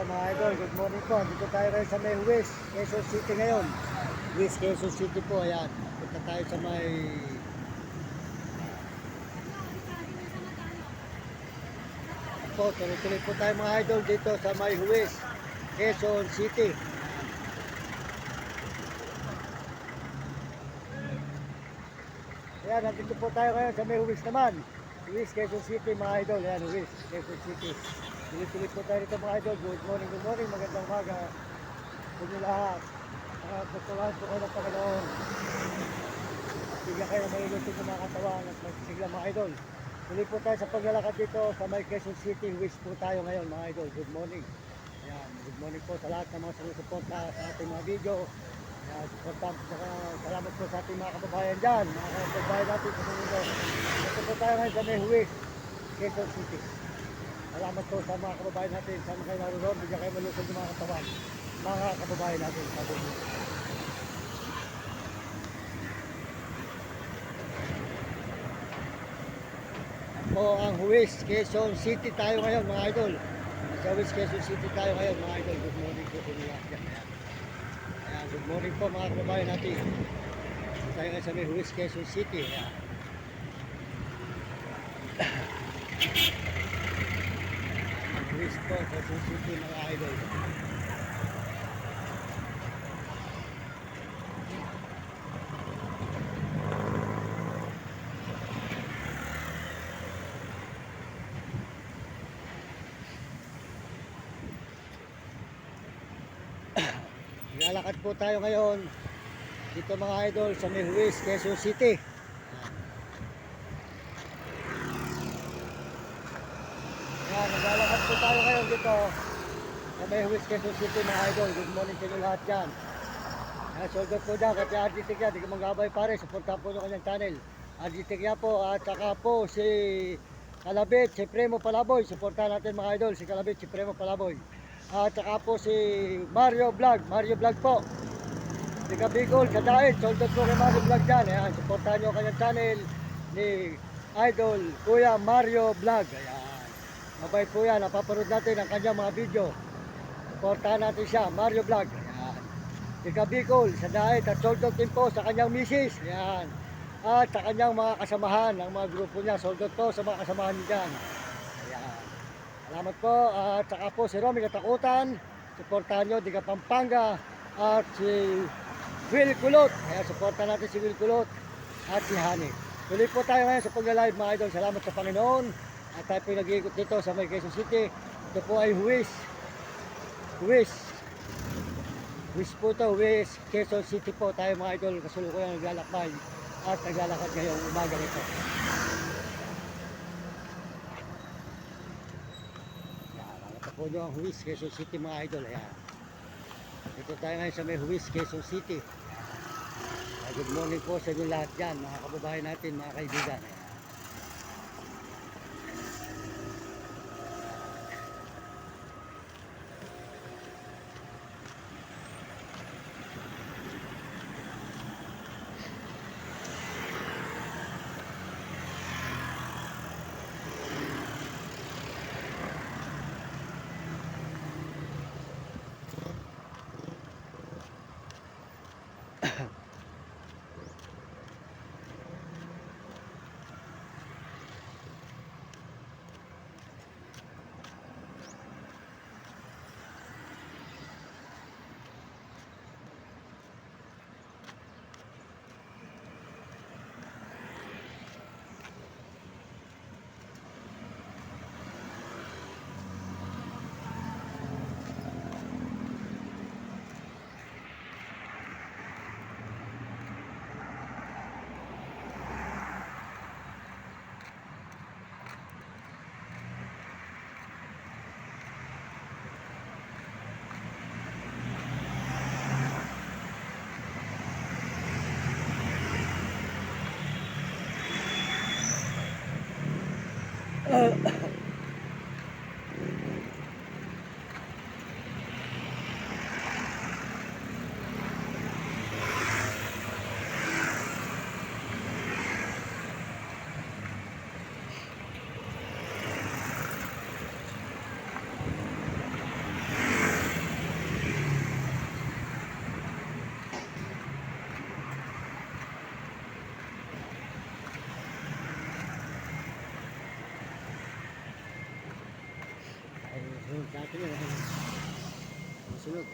Mga idol, good morning po. Dito tayo ngayon sa may West, Quezon City ngayon. West Quezon City po, ayan. Punta tayo sa may... Po, tuloy-tuloy po tayo mga idol dito sa may West Quezon City. Ayan, nandito po tayo ngayon sa may West naman. West Quezon City mga idol, ayan, West Quezon City. Tuloy-tuloy po tayo dito mga idol. Good morning, magandang umaga. Kung lahat. Pagkawahan po kayo ng Panginoon. Bigyan kayo ng mahilutin ng mga katawan at magsisigla mga idol. Tuloy po tayo sa paglalakad dito sa may Quezon City. Wish po tayo ngayon mga idol. Good morning. Ayan, good morning po sa lahat ng mga sumusuporta sa ating mga video. Ayan, salamat po sa ating mga kababayan dyan. Mga kababayan natin sa mundo. Dito po tayo ngayon sa may Wish Quezon City. Salamat po sa mga kababayan natin. Saan kayo naroon? Bigyan kayo malusog ng mga katawan. Mga kababayan natin sa mundo. Po ang West Quezon City tayo ngayon mga idol. Sa West Quezon City tayo ngayon mga idol. Good morning po sa mga yan. Ayan, good morning po mga kababayan natin. Tayo ngayon sa West Quezon City. Ayan. West po Quezon City mga idol. Lalakad po tayo ngayon dito mga idol sa may West Quezon City. Yan, naglalakad po tayo ngayon dito sa may West Quezon City mga idol. Good morning sa inyo lahat dyan. Sold out po dyan kasi RG Tikya, di ka manggabay pare, supportahan po nyo kanyang channel. RG Tikya po at saka po si Kalabit, si Premo Palaboy, supportahan natin mga idol, si Kalabit, si Premo Palaboy. At saka po si Mario Vlog po. Si Kabigol sa Daet, sold out po kay Mario Vlog dyan. Ayan, supportahan nyo kanyang channel ni Idol Kuya Mario Vlog. Ayan, mabait po yan, napapanood natin ang kanyang mga video. Supportahan natin siya, Mario Vlog. Ayan, si Kabigol sa Daet at sold out din po sa kanyang misis. Ayan, at sa kanyang mga kasamahan, ang mga grupo niya, sold out po sa mga kasamahan niya dyan. Ayan, salamat po. At saka po si Romy Katakutan, supportahan nyo, Diga Pampanga, at si Will Kulot. Kaya supportahan natin si Will Kulot at si Hani. Tuloy po tayo ngayon sa pag-live mga idol. Salamat sa Panginoon. At tayo po nag-iikot dito sa may Quezon City. Ito po ay West po ito, West Quezon City po tayo mga idol. Kasulukuyan naglalakbay at naglalakad ngayong umaga nito. Po nyo ang West Quezon City mga idol. Ayan. Dito tayo ngayon sa may West Quezon City. Good morning po sa inyo lahat dyan, mga kababayan natin, mga kaibigan. Ayan. Ayun, sa atin yun. Sunod.